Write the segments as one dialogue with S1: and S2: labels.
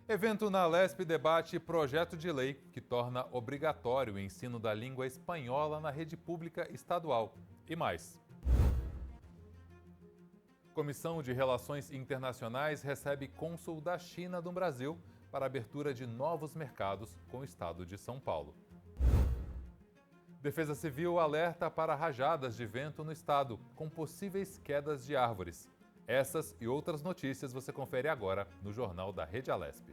S1: Evento na Alesp debate projeto de lei que torna obrigatório o ensino da língua espanhola na rede pública estadual. E mais. Comissão de Relações Internacionais recebe cônsul da China no Brasil para abertura de novos mercados com o estado de São Paulo. Defesa Civil alerta para rajadas de vento no estado, com possíveis quedas de árvores. Essas e outras notícias você confere agora no Jornal da Rede Alesp.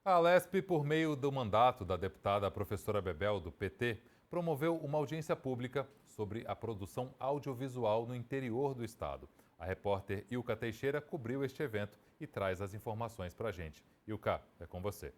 S1: A Alesp, por meio do mandato da deputada professora Bebel, do PT, promoveu uma audiência pública sobre a produção audiovisual no interior do estado. A repórter Ilka Teixeira cobriu este evento e traz as informações para a gente. Ilka, é com você.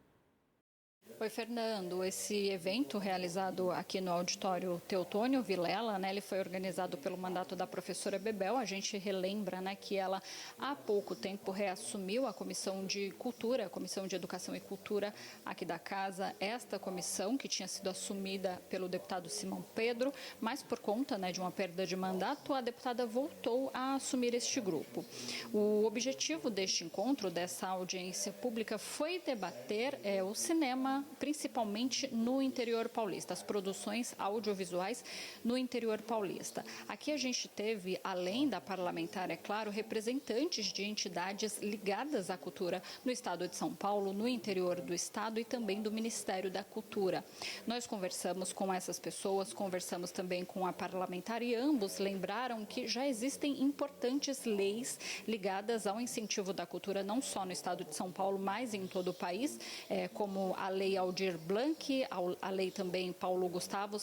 S2: Oi, Fernando. Esse evento realizado aqui no auditório Teotônio Vilela, ele foi organizado pelo mandato da professora Bebel. A gente relembra, que ela há pouco tempo reassumiu a Comissão de Cultura, a Comissão de Educação e Cultura aqui da casa. Esta comissão que tinha sido assumida pelo deputado Simão Pedro, mas por conta de uma perda de mandato, a deputada voltou a assumir este grupo. O objetivo deste encontro, dessa audiência pública, foi debater o cinema, principalmente no interior paulista, as produções audiovisuais no interior paulista. Aqui a gente teve, além da parlamentar, é claro, representantes de entidades ligadas à cultura no estado de São Paulo, no interior do estado e também do Ministério da Cultura. Nós conversamos com essas pessoas, conversamos também com a parlamentar e ambos lembraram que já existem importantes leis ligadas ao incentivo da cultura, não só no estado de São Paulo, mas em todo o país, como a Lei Aldir Blanc, a lei também Paulo Gustavo,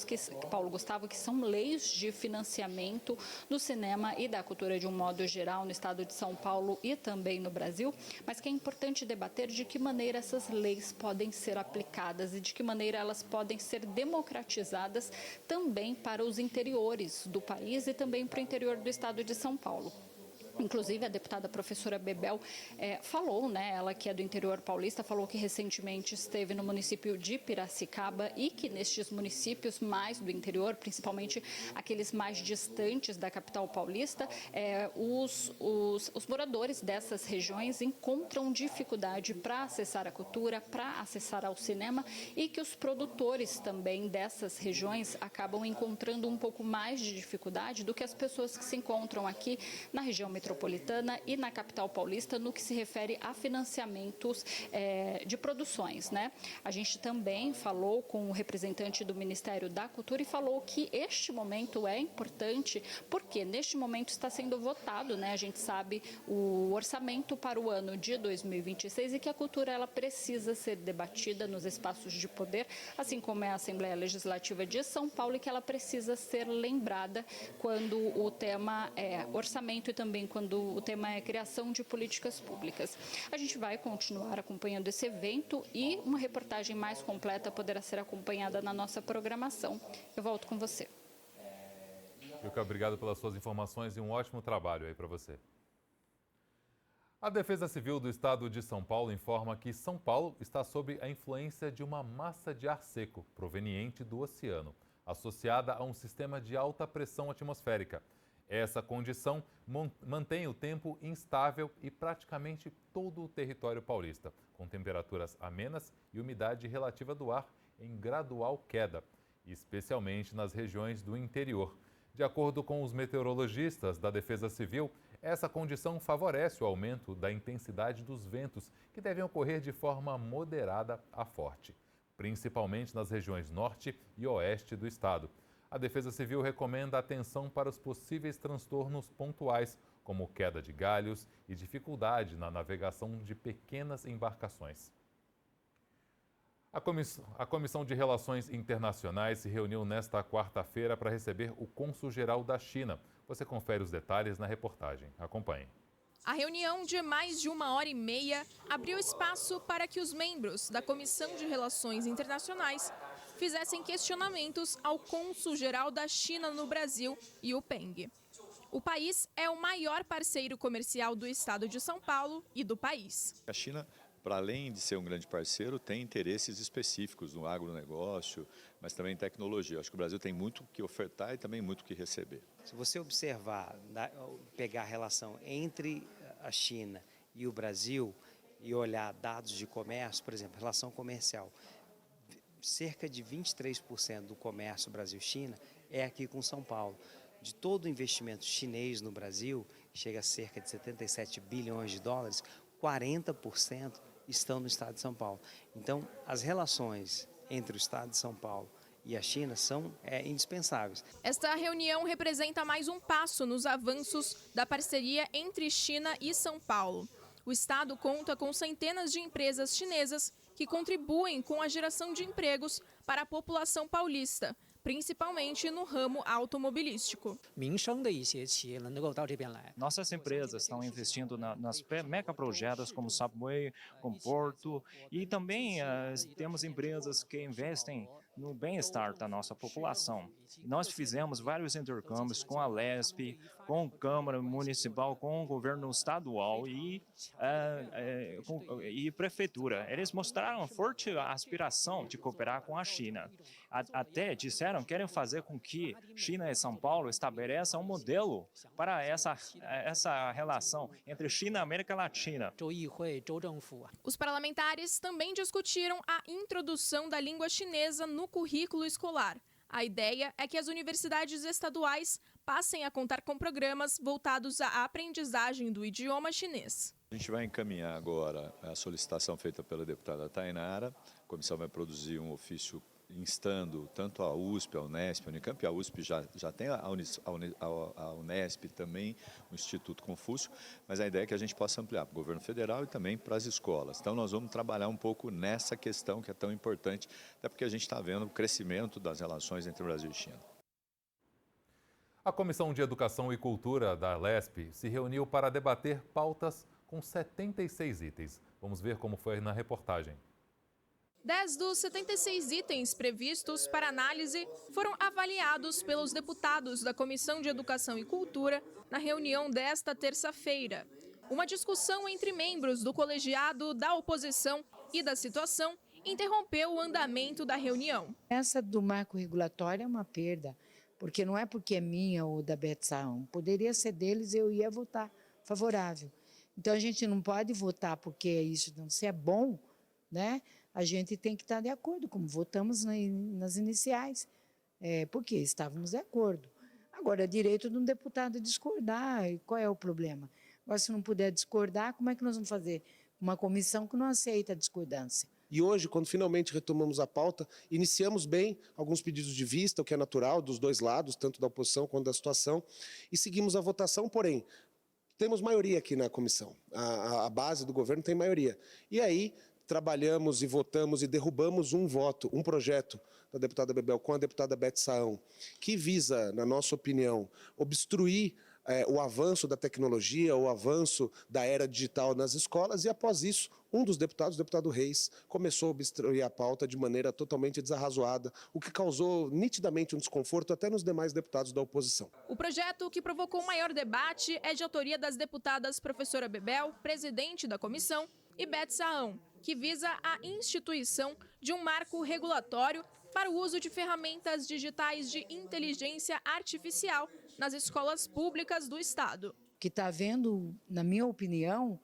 S2: que são leis de financiamento do cinema e da cultura de um modo geral no estado de São Paulo e também no Brasil, mas que é importante debater de que maneira essas leis podem ser aplicadas e de que maneira elas podem ser democratizadas também para os interiores do país e também para o interior do estado de São Paulo. Inclusive, a deputada professora Bebel falou, ela que é do interior paulista, falou que recentemente esteve no município de Piracicaba e que nestes municípios mais do interior, principalmente aqueles mais distantes da capital paulista, os moradores dessas regiões encontram dificuldade para acessar a cultura, para acessar ao cinema e que os produtores também dessas regiões acabam encontrando um pouco mais de dificuldade do que as pessoas que se encontram aqui na região metropolitana e na capital paulista no que se refere a financiamentos de produções, A gente também falou com o representante do Ministério da Cultura e falou que este momento é importante porque neste momento está sendo votado, A gente sabe o orçamento para o ano de 2026 e que a cultura ela precisa ser debatida nos espaços de poder, assim como é a Assembleia Legislativa de São Paulo e que ela precisa ser lembrada quando o tema é orçamento e também quando o tema é criação de políticas públicas. A gente vai continuar acompanhando esse evento e uma reportagem mais completa poderá ser acompanhada na nossa programação. Eu volto com você.
S1: Ilka, obrigado pelas suas informações e um ótimo trabalho aí para você. A Defesa Civil do Estado de São Paulo informa que São Paulo está sob a influência de uma massa de ar seco proveniente do oceano, associada a um sistema de alta pressão atmosférica. Essa condição mantém o tempo instável e praticamente todo o território paulista, com temperaturas amenas e umidade relativa do ar em gradual queda, especialmente nas regiões do interior. De acordo com os meteorologistas da Defesa Civil, essa condição favorece o aumento da intensidade dos ventos, que devem ocorrer de forma moderada a forte, principalmente nas regiões norte e oeste do estado. A Defesa Civil recomenda atenção para os possíveis transtornos pontuais, como queda de galhos e dificuldade na navegação de pequenas embarcações. A Comissão de Relações Internacionais se reuniu nesta quarta-feira para receber o cônsul-geral da China. Você confere os detalhes na reportagem. Acompanhe.
S3: A reunião de mais de 1h30 abriu espaço para que os membros da Comissão de Relações Internacionais fizessem questionamentos ao cônsul-geral da China no Brasil, Yu Peng. O país é o maior parceiro comercial do estado de São Paulo e do país.
S4: A China para além de ser um grande parceiro, tem interesses específicos no agronegócio, mas também em tecnologia. Acho que o Brasil tem muito o que ofertar e também muito o que receber.
S5: Se você observar, pegar a relação entre a China e o Brasil e olhar dados de comércio, por exemplo, relação comercial, cerca de 23% do comércio Brasil-China é aqui com São Paulo. De todo o investimento chinês no Brasil, que chega a cerca de 77 bilhões de dólares, 40% estão no estado de São Paulo. Então, as relações entre o estado de São Paulo e a China são indispensáveis.
S3: Esta reunião representa mais um passo nos avanços da parceria entre China e São Paulo. O estado conta com centenas de empresas chinesas que contribuem com a geração de empregos para a população paulista, principalmente no ramo automobilístico.
S6: Nossas empresas estão investindo nas megaprojetos como Subway, como Porto, e também temos empresas que investem no bem-estar da nossa população. Nós fizemos vários intercâmbios com a Lesp, com a Câmara Municipal, com o governo estadual e prefeitura. Eles mostraram forte aspiração de cooperar com a China. Até disseram que querem fazer com que China e São Paulo estabeleçam um modelo para essa relação entre China e América Latina.
S3: Os parlamentares também discutiram a introdução da língua chinesa no currículo escolar. A ideia é que as universidades estaduais passem a contar com programas voltados à aprendizagem do idioma chinês.
S4: A gente vai encaminhar agora a solicitação feita pela deputada Tainara. A comissão vai produzir um ofício instando tanto a USP, a Unesp, a Unicamp, e a USP já tem a Unesp também, o Instituto Confúcio, mas a ideia é que a gente possa ampliar para o governo federal e também para as escolas. Então nós vamos trabalhar um pouco nessa questão que é tão importante, até porque a gente está vendo o crescimento das relações entre o Brasil e China.
S1: A Comissão de Educação e Cultura da Lesp se reuniu para debater pautas com 76 itens. Vamos ver como foi na reportagem.
S3: 10 dos 76 itens previstos para análise foram avaliados pelos deputados da Comissão de Educação e Cultura na reunião desta terça-feira. Uma discussão entre membros do colegiado, da oposição e da situação interrompeu o andamento da reunião.
S7: Essa do marco regulatório é uma perda, porque não é porque é minha ou da Beth Saão. Poderia ser deles, eu ia votar favorável. Então a gente não pode votar porque isso não se é bom, né? A gente tem que estar de acordo, como votamos nas iniciais, porque estávamos de acordo. Agora, é direito de um deputado discordar, e qual é o problema? Agora, se não puder discordar, como é que nós vamos fazer? Uma comissão que não aceita a discordância.
S8: E hoje, quando finalmente retomamos a pauta, iniciamos bem alguns pedidos de vista, o que é natural dos dois lados, tanto da oposição quanto da situação, e seguimos a votação, porém, temos maioria aqui na comissão. A base do governo tem maioria. E aí, trabalhamos e votamos e derrubamos um projeto da deputada Bebel com a deputada Beth Saão, que visa, na nossa opinião, obstruir o avanço da tecnologia, o avanço da era digital nas escolas, e após isso, um dos deputados, o deputado Reis, começou a obstruir a pauta de maneira totalmente desarrazoada, o que causou nitidamente um desconforto até nos demais deputados da oposição.
S3: O projeto que provocou maior debate é de autoria das deputadas professora Bebel, presidente da comissão, e Beth Saão, que visa a instituição de um marco regulatório para o uso de ferramentas digitais de inteligência artificial nas escolas públicas do Estado.
S7: O que está havendo, na minha opinião,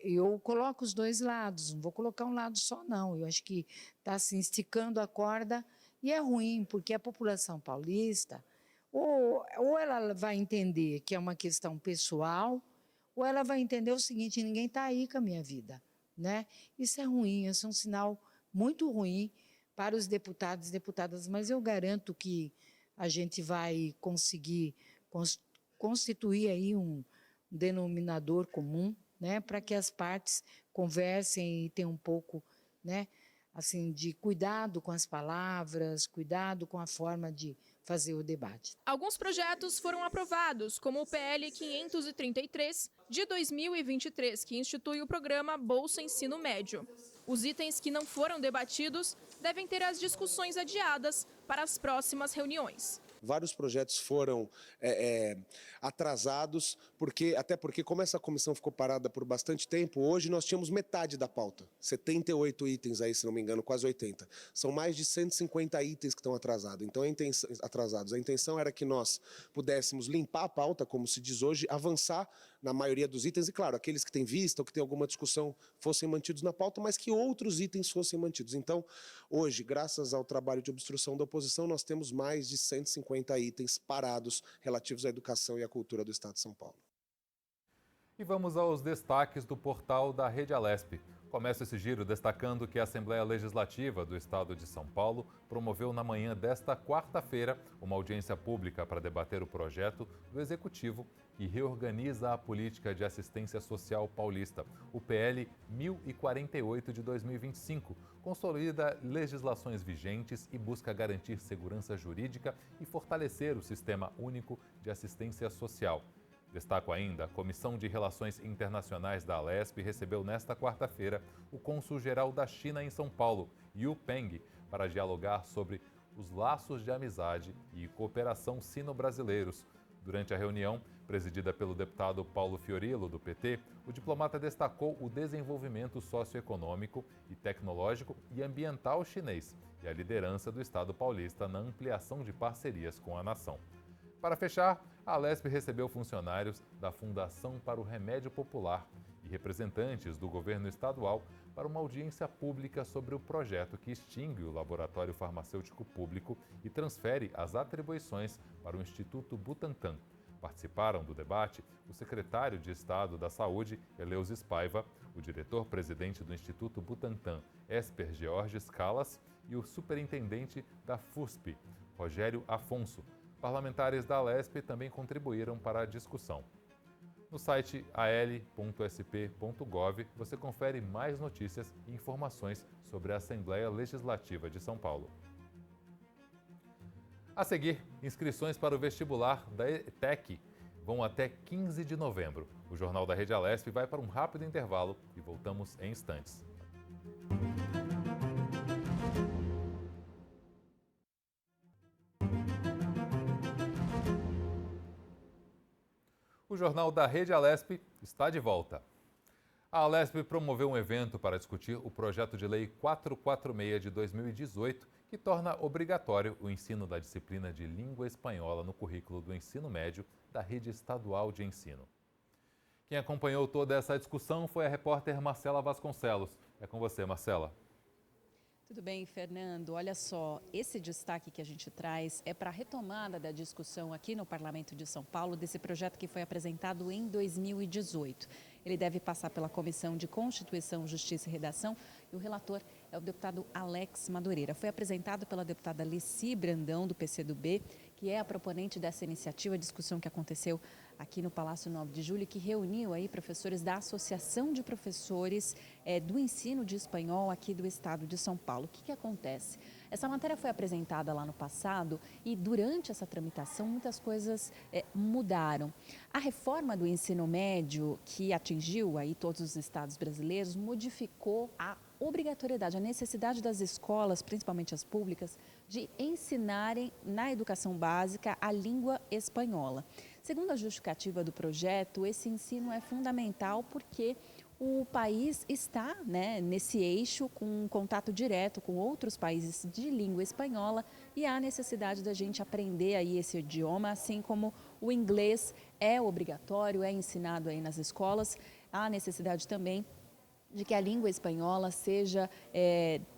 S7: eu coloco os dois lados, não vou colocar um lado só não, eu acho que está se esticando a corda e é ruim, porque a população paulista, ou ela vai entender que é uma questão pessoal, ou ela vai entender o seguinte: ninguém está aí com a minha vida, né? Isso é ruim, isso é um sinal muito ruim para os deputados e deputadas, mas eu garanto que a gente vai conseguir constituir aí um denominador comum, né, para que as partes conversem e tenham um pouco, né, assim, de cuidado com as palavras, cuidado com a forma de fazer o debate.
S3: Alguns projetos foram aprovados, como o PL 533 de 2023, que institui o programa Bolsa Ensino Médio. Os itens que não foram debatidos devem ter as discussões adiadas para as próximas reuniões.
S8: vários projetos foram atrasados, até porque como essa comissão ficou parada por bastante tempo, hoje nós tínhamos metade da pauta, 78 itens aí, se não me engano, quase 80. São mais de 150 itens que estão atrasados. Então, a intenção era que nós pudéssemos limpar a pauta, como se diz hoje, avançar na maioria dos itens, e claro, aqueles que têm vista ou que têm alguma discussão fossem mantidos na pauta, mas que outros itens fossem mantidos. Então, hoje, graças ao trabalho de obstrução da oposição, nós temos mais de 150 itens parados relativos à educação e à cultura do Estado de São Paulo.
S1: E vamos aos destaques do portal da Rede Alesp. Começa esse giro destacando que a Assembleia Legislativa do Estado de São Paulo promoveu na manhã desta quarta-feira uma audiência pública para debater o projeto do Executivo que reorganiza a política de assistência social paulista, o PL 1048 de 2025, consolida legislações vigentes e busca garantir segurança jurídica e fortalecer o Sistema Único de Assistência Social. Destaco ainda, a Comissão de Relações Internacionais da Alesp recebeu nesta quarta-feira o cônsul-geral da China em São Paulo, Yu Peng, para dialogar sobre os laços de amizade e cooperação sino-brasileiros. Durante a reunião, presidida pelo deputado Paulo Fiorilo, do PT, o diplomata destacou o desenvolvimento socioeconômico e tecnológico e ambiental chinês e a liderança do Estado paulista na ampliação de parcerias com a nação. Para fechar, a Alesp recebeu funcionários da Fundação para o Remédio Popular e representantes do governo estadual para uma audiência pública sobre o projeto que extingue o Laboratório Farmacêutico Público e transfere as atribuições para o Instituto Butantan. Participaram do debate o secretário de Estado da Saúde, Eleusis Paiva, o diretor-presidente do Instituto Butantan, Esper Georges Calas, e o superintendente da FUSP, Rogério Afonso. Parlamentares da Alesp também contribuíram para a discussão. No site al.sp.gov você confere mais notícias e informações sobre a Assembleia Legislativa de São Paulo. A seguir, inscrições para o vestibular da ETEC vão até 15 de novembro. O Jornal da Rede Alesp vai para um rápido intervalo e voltamos em instantes. O Jornal da Rede Alesp está de volta. A Alesp promoveu um evento para discutir o projeto de lei 446 de 2018, que torna obrigatório o ensino da disciplina de língua espanhola no currículo do ensino médio da rede estadual de ensino. Quem acompanhou toda essa discussão foi a repórter Marcela Vasconcelos. É com você, Marcela.
S9: Tudo bem, Fernando? Olha só, esse destaque que a gente traz é para a retomada da discussão aqui no Parlamento de São Paulo desse projeto que foi apresentado em 2018. Ele deve passar pela Comissão de Constituição, Justiça e Redação e o relator é o deputado Alex Madureira. Foi apresentado pela deputada Leci Brandão, do PCdoB, que é a proponente dessa iniciativa, a discussão que aconteceu aqui no Palácio 9 de Julho, que reuniu aí professores da Associação de Professores do Ensino de Espanhol aqui do Estado de São Paulo. O que acontece? Essa matéria foi apresentada lá no passado e durante essa tramitação muitas coisas mudaram. A reforma do ensino médio, que atingiu aí todos os estados brasileiros, modificou a obrigatoriedade, a necessidade das escolas, principalmente as públicas, de ensinarem na educação básica a língua espanhola. Segundo a justificativa do projeto, esse ensino é fundamental porque o país está, nesse eixo com um contato direto com outros países de língua espanhola e há necessidade da gente aprender aí esse idioma, assim como o inglês é obrigatório, é ensinado aí nas escolas, há necessidade também de que a língua espanhola seja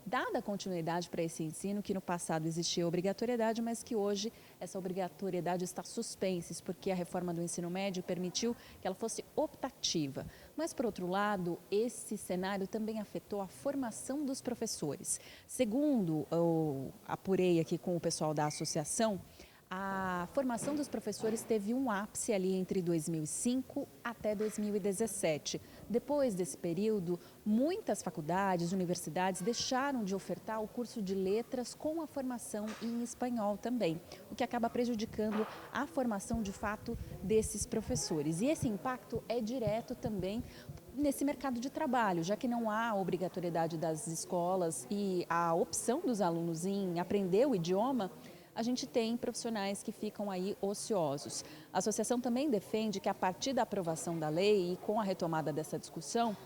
S9: dada continuidade para esse ensino, que no passado existia obrigatoriedade, mas que hoje essa obrigatoriedade está suspensa, porque a reforma do ensino médio permitiu que ela fosse optativa. Mas, por outro lado, esse cenário também afetou a formação dos professores. Segundo eu apurei aqui com o pessoal da associação, a formação dos professores teve um ápice ali entre 2005 até 2017. Depois desse período, muitas faculdades, universidades deixaram de ofertar o curso de letras com a formação em espanhol também, o que acaba prejudicando a formação de fato desses professores. E esse impacto é direto também nesse mercado de trabalho, já que não há obrigatoriedade das escolas e a opção dos alunos em aprender o idioma, a gente tem profissionais que ficam aí ociosos. A associação também defende que a partir da aprovação da lei e com a retomada dessa discussão,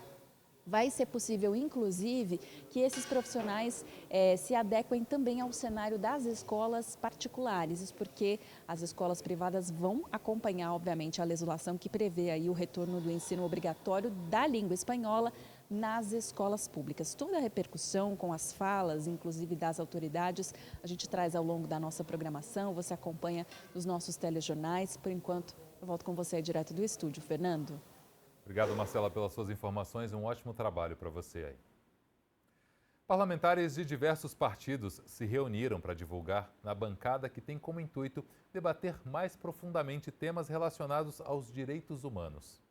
S9: vai ser possível, inclusive, que esses profissionais se adequem também ao cenário das escolas particulares. Isso porque as escolas privadas vão acompanhar, obviamente, a legislação que prevê aí o retorno do ensino obrigatório da língua espanhola nas escolas públicas. Toda a repercussão com as falas, inclusive das autoridades, a gente traz ao longo da nossa programação, você acompanha nos nossos telejornais. Por enquanto, eu volto com você aí direto do estúdio. Fernando.
S1: Obrigado, Marcela, pelas suas informações. Um ótimo trabalho para você aí. Parlamentares de diversos partidos se reuniram para divulgar na bancada que tem como intuito debater mais profundamente temas relacionados aos direitos humanos.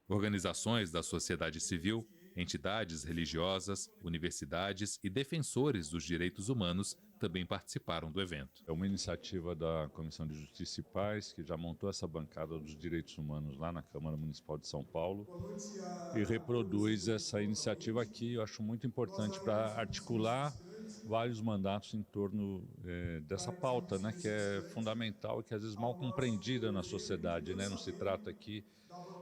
S1: Organizações da sociedade civil, entidades religiosas, universidades e defensores dos direitos humanos também participaram do evento.
S10: É uma iniciativa da Comissão de Justiça e Paz, que já montou essa bancada dos direitos humanos lá na Câmara Municipal de São Paulo e reproduz essa iniciativa aqui. Eu acho muito importante para articular vários mandatos em torno dessa pauta, né, que é fundamental e que às vezes mal compreendida na sociedade, né? Não se trata aqui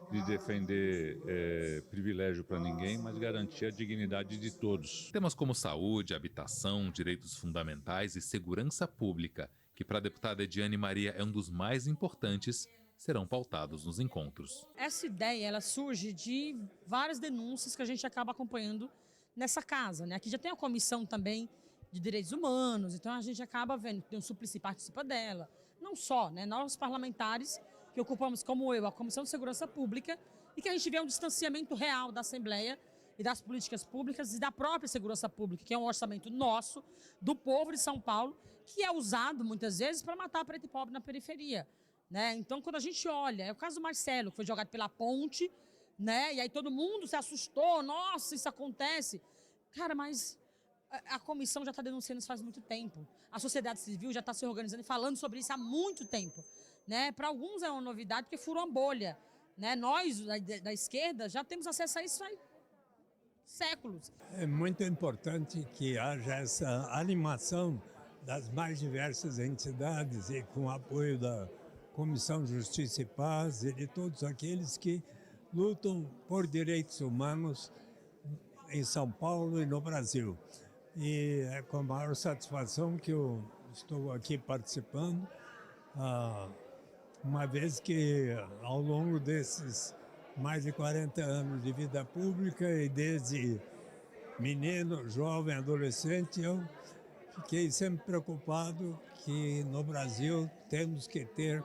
S10: de defender privilégio para ninguém, mas garantir a dignidade de todos.
S1: Temas como saúde, habitação, direitos fundamentais e segurança pública, que para a deputada Ediane Maria é um dos mais importantes, serão pautados nos encontros.
S11: Essa ideia ela surge de várias denúncias que a gente acaba acompanhando nessa casa, né? Aqui já tem a comissão também de direitos humanos, então a gente acaba vendo que o Suplicy participa dela. Não só, né? Nós parlamentares que ocupamos, como eu, a Comissão de Segurança Pública, e que a gente vê um distanciamento real da Assembleia e das políticas públicas e da própria segurança pública, que é um orçamento nosso, do povo de São Paulo, que é usado muitas vezes para matar preto e pobre na periferia, né? Então, quando a gente olha, é o caso do Marcelo, que foi jogado pela ponte, né? E aí todo mundo se assustou, nossa, isso acontece. Cara, mas a comissão já está denunciando isso faz muito tempo. A sociedade civil já está se organizando e falando sobre isso há muito tempo. Né? Para alguns é uma novidade porque furou uma bolha. Né? Nós, da esquerda, já temos acesso a isso há séculos.
S12: É muito importante que haja essa animação das mais diversas entidades e com o apoio da Comissão de Justiça e Paz e de todos aqueles que lutam por direitos humanos em São Paulo e no Brasil. E é com a maior satisfação que eu estou aqui participando, uma vez que ao longo desses mais de 40 anos de vida pública e desde menino, jovem, adolescente, eu fiquei sempre preocupado que no Brasil temos que ter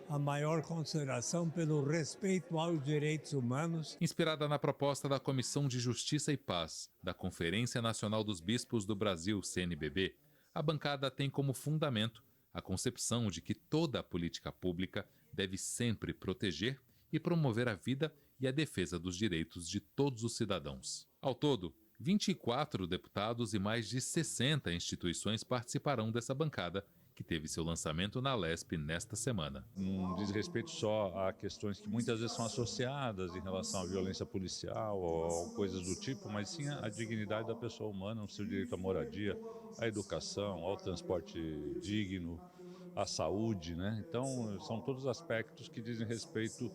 S12: a maior consideração pelo respeito aos direitos humanos.
S1: Inspirada na proposta da Comissão de Justiça e Paz da Conferência Nacional dos Bispos do Brasil, CNBB, a bancada tem como fundamento a concepção de que toda a política pública deve sempre proteger e promover a vida e a defesa dos direitos de todos os cidadãos. Ao todo, 24 deputados e mais de 60 instituições participarão dessa bancada, que teve seu lançamento na LESP nesta semana.
S10: Não diz respeito só a questões que muitas vezes são associadas em relação à violência policial ou coisas do tipo, mas sim a dignidade da pessoa humana, o seu direito à moradia, à educação, ao transporte digno, à saúde, né? Então, são todos aspectos que dizem respeito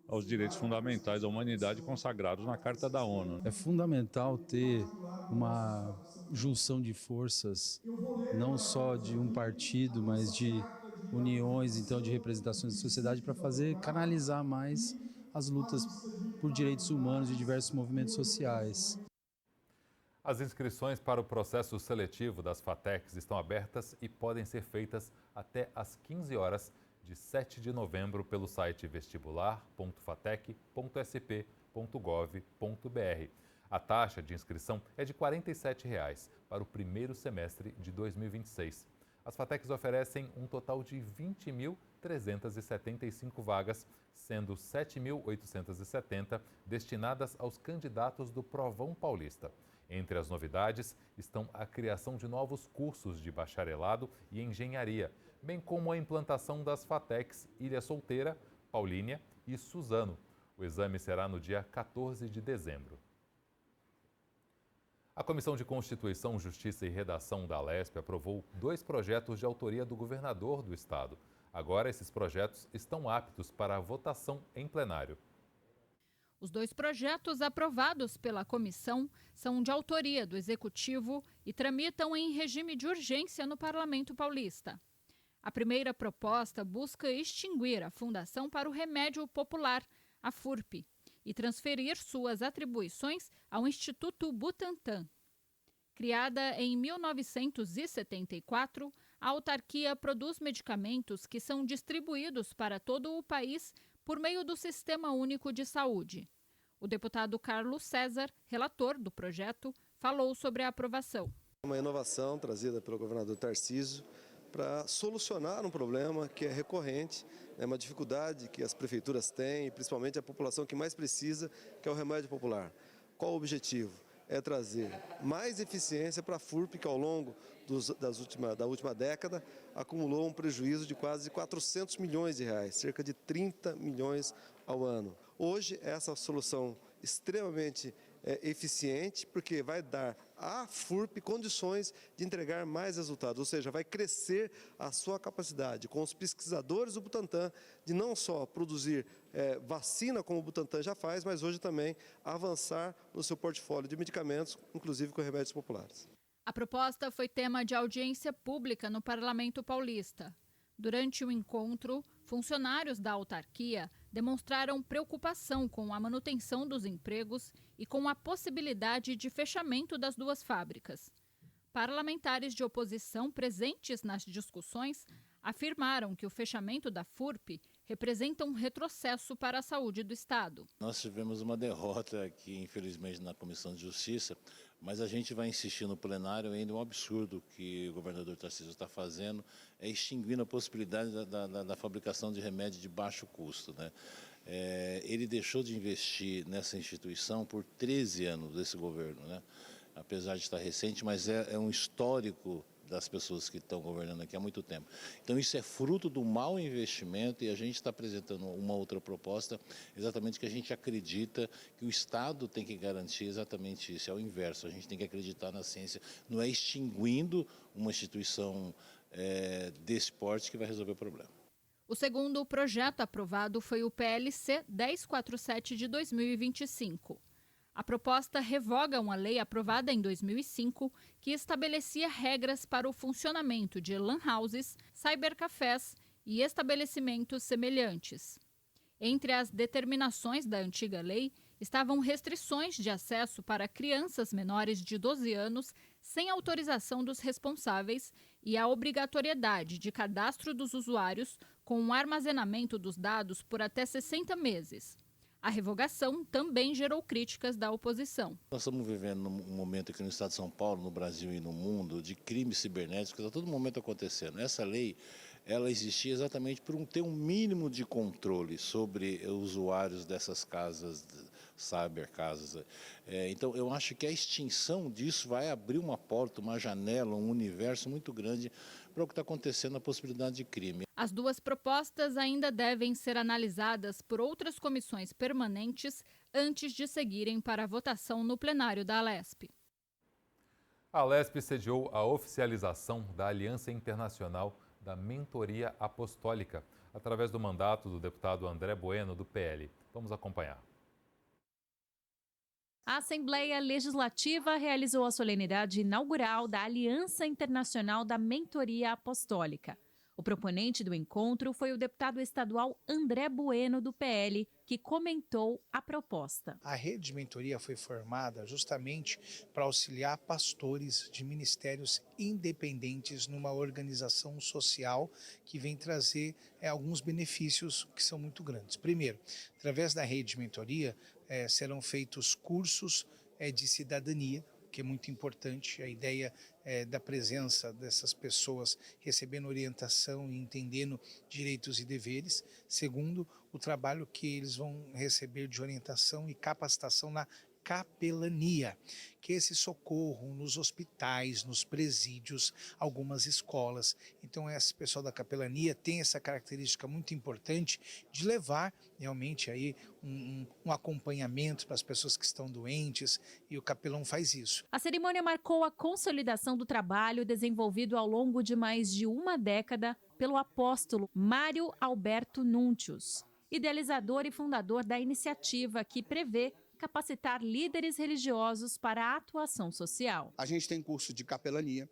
S10: aos direitos fundamentais da humanidade consagrados na Carta da ONU.
S13: É fundamental ter uma junção de forças, não só de um partido, mas de uniões, então, de representações da sociedade, para fazer canalizar mais as lutas por direitos humanos de diversos movimentos sociais.
S1: As inscrições para o processo seletivo das FATECs estão abertas e podem ser feitas até às 15 horas de 7 de novembro pelo site vestibular.fatec.sp.gov.br. A taxa de inscrição é de R$ 47,00 para o primeiro semestre de 2026. As FATECs oferecem um total de 20.375 vagas, sendo 7.870 destinadas aos candidatos do Provão Paulista. Entre as novidades estão a criação de novos cursos de bacharelado e engenharia, bem como a implantação das FATECs Ilha Solteira, Paulínia e Suzano. O exame será no dia 14 de dezembro. A Comissão de Constituição, Justiça e Redação da Alesp aprovou 2 projetos de autoria do governador do estado. Agora, esses projetos estão aptos para a votação em plenário.
S2: Os 2 projetos aprovados pela comissão são de autoria do Executivo e tramitam em regime de urgência no Parlamento Paulista. A primeira proposta busca extinguir a Fundação para o Remédio Popular, a FURP, e transferir suas atribuições ao Instituto Butantan. Criada em 1974, a autarquia produz medicamentos que são distribuídos para todo o país por meio do Sistema Único de Saúde. O deputado Carlos César, relator do projeto, falou sobre a aprovação.
S14: Uma inovação trazida pelo governador Tarcísio para solucionar um problema que é recorrente, é uma dificuldade que as prefeituras têm, principalmente a população que mais precisa, que é o remédio popular. Qual o objetivo? É trazer mais eficiência para a FURP, que ao longo da última década acumulou um prejuízo de quase 400 milhões de reais, cerca de 30 milhões ao ano. Hoje, essa solução extremamente eficiente, porque vai dar à FURP condições de entregar mais resultados, ou seja, vai crescer a sua capacidade com os pesquisadores do Butantan de não só produzir vacina como o Butantan já faz, mas hoje também avançar no seu portfólio de medicamentos, inclusive com remédios populares.
S2: A proposta foi tema de audiência pública no Parlamento Paulista. Durante o encontro, funcionários da autarquia demonstraram preocupação com a manutenção dos empregos e com a possibilidade de fechamento das 2 fábricas. Parlamentares de oposição presentes nas discussões afirmaram que o fechamento da FURP representa um retrocesso para a saúde do Estado.
S15: Nós tivemos uma derrota aqui, infelizmente, na Comissão de Justiça, mas a gente vai insistir no plenário. Ainda um absurdo que o governador Tarcísio está fazendo é extinguindo a possibilidade da fabricação de remédio de baixo custo, né? Ele deixou de investir nessa instituição por 13 anos desse governo, né? Apesar de estar recente, mas é um histórico das pessoas que estão governando aqui há muito tempo. Então isso é fruto do mau investimento e a gente está apresentando uma outra proposta, exatamente que a gente acredita que o Estado tem que garantir exatamente isso, é o inverso, a gente tem que acreditar na ciência, não é extinguindo uma instituição desse porte que vai resolver o problema.
S2: O segundo projeto aprovado foi o PLC 1047 de 2025. A proposta revoga uma lei aprovada em 2005 que estabelecia regras para o funcionamento de lan houses, cybercafés e estabelecimentos semelhantes. Entre as determinações da antiga lei estavam restrições de acesso para crianças menores de 12 anos sem autorização dos responsáveis e a obrigatoriedade de cadastro dos usuários com o armazenamento dos dados por até 60 meses. A revogação também gerou críticas da oposição.
S15: Nós estamos vivendo um momento aqui no estado de São Paulo, no Brasil e no mundo, de crimes cibernéticos, que está todo momento acontecendo. Essa lei, ela existia exatamente por ter um mínimo de controle sobre usuários dessas casas, cybercasas. Então, eu acho que a extinção disso vai abrir uma porta, uma janela, um universo muito grande para o que está acontecendo, a possibilidade de crime.
S2: As 2 propostas ainda devem ser analisadas por outras comissões permanentes antes de seguirem para a votação no plenário da Alesp.
S1: A Alesp sediou a oficialização da Aliança Internacional da Mentoria Apostólica, através do mandato do deputado André Bueno, do PL. Vamos acompanhar.
S16: A Assembleia Legislativa realizou a solenidade inaugural da Aliança Internacional da Mentoria Apostólica. O proponente do encontro foi o deputado estadual André Bueno, do PL, que comentou a proposta.
S17: A rede de mentoria foi formada justamente para auxiliar pastores de ministérios independentes numa organização social que vem trazer alguns benefícios que são muito grandes. Primeiro, através da rede de mentoria, serão feitos cursos de cidadania, que é muito importante, a ideia da presença dessas pessoas recebendo orientação e entendendo direitos e deveres. Segundo, o trabalho que eles vão receber de orientação e capacitação na capelania, que é esse socorro nos hospitais, nos presídios, algumas escolas. Então esse pessoal da capelania tem essa característica muito importante de levar realmente aí um acompanhamento para as pessoas que estão doentes, e o capelão faz isso.
S16: A cerimônia marcou a consolidação do trabalho desenvolvido ao longo de mais de uma década pelo apóstolo Mário Alberto Núntios, idealizador e fundador da iniciativa que prevê capacitar líderes religiosos para a atuação social.
S18: A gente tem curso de capelania,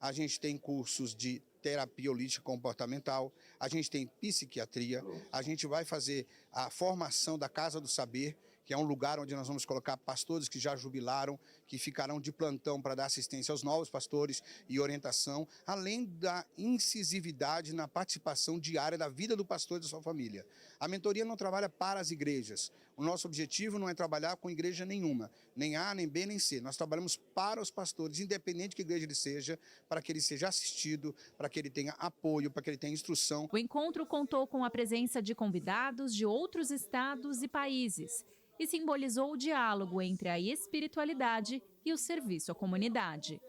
S18: a gente tem cursos de terapia holística comportamental, a gente tem psiquiatria, a gente vai fazer a formação da Casa do Saber, que é um lugar onde nós vamos colocar pastores que já jubilaram, que ficarão de plantão para dar assistência aos novos pastores e orientação, além da incisividade na participação diária da vida do pastor e da sua família. A mentoria não trabalha para as igrejas. O nosso objetivo não é trabalhar com igreja nenhuma, nem A, nem B, nem C. Nós trabalhamos para os pastores, independente de que igreja ele seja, para que ele seja assistido, para que ele tenha apoio, para que ele tenha instrução.
S16: O encontro contou com a presença de convidados de outros estados e países e simbolizou o diálogo entre a espiritualidade e o serviço à comunidade.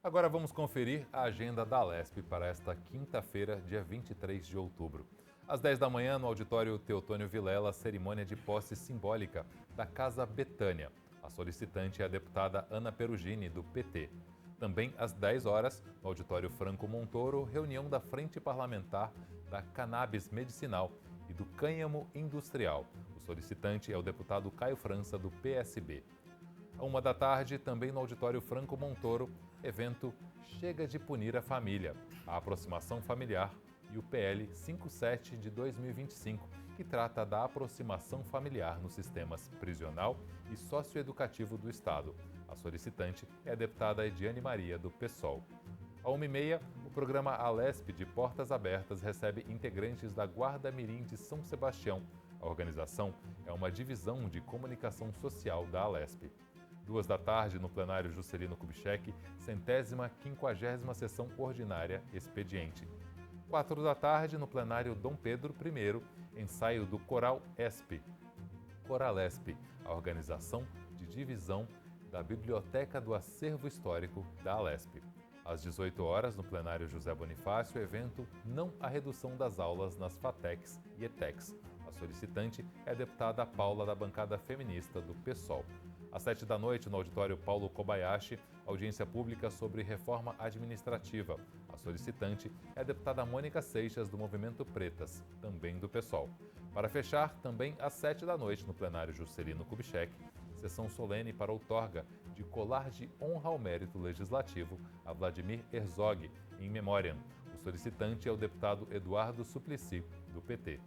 S1: Agora vamos conferir a agenda da Alesp para esta quinta-feira, dia 23 de outubro. Às 10 da manhã, no auditório Teotônio Vilela, cerimônia de posse simbólica da Casa Betânia. A solicitante é a deputada Ana Perugini, do PT. Também às 10 horas, no auditório Franco Montoro, reunião da Frente Parlamentar da Cannabis Medicinal e do Cânhamo Industrial. O solicitante é o deputado Caio França, do PSB. À 1 da tarde, também no auditório Franco Montoro, evento Chega de Punir a Família, a aproximação familiar e o PL 57 de 2025, que trata da aproximação familiar nos sistemas prisional e socioeducativo do Estado. A solicitante é a deputada Ediane Maria, do PSOL. À 1h30, o programa Alesp de Portas Abertas recebe integrantes da Guarda Mirim de São Sebastião. A organização é uma divisão de comunicação social da Alesp. 2 da tarde, no plenário Juscelino Kubitschek, 150ª sessão ordinária expediente. 4 da tarde, no plenário Dom Pedro I, ensaio do Coral ESP. Coralesp, a organização de divisão da Biblioteca do Acervo Histórico da Alesp. Às 18 horas, no plenário José Bonifácio, evento Não à Redução das Aulas nas FATECs e ETECs. A solicitante é a deputada Paula, da bancada feminista do PSOL. Às 7 da noite, no auditório Paulo Kobayashi, audiência pública sobre reforma administrativa. A solicitante é a deputada Mônica Seixas, do Movimento Pretas, também do PSOL. Para fechar, também às 7 da noite, no plenário Juscelino Kubitschek, sessão solene para outorga de colar de honra ao mérito legislativo a Vladimir Herzog, em memória. O solicitante é o deputado Eduardo Suplicy, do PT.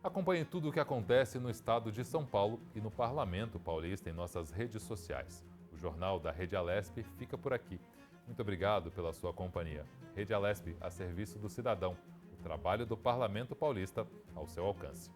S1: Acompanhe tudo o que acontece no estado de São Paulo e no Parlamento Paulista em nossas redes sociais. O Jornal da Rede Alesp fica por aqui. Muito obrigado pela sua companhia. Rede Alesp, a serviço do cidadão. O trabalho do Parlamento Paulista ao seu alcance.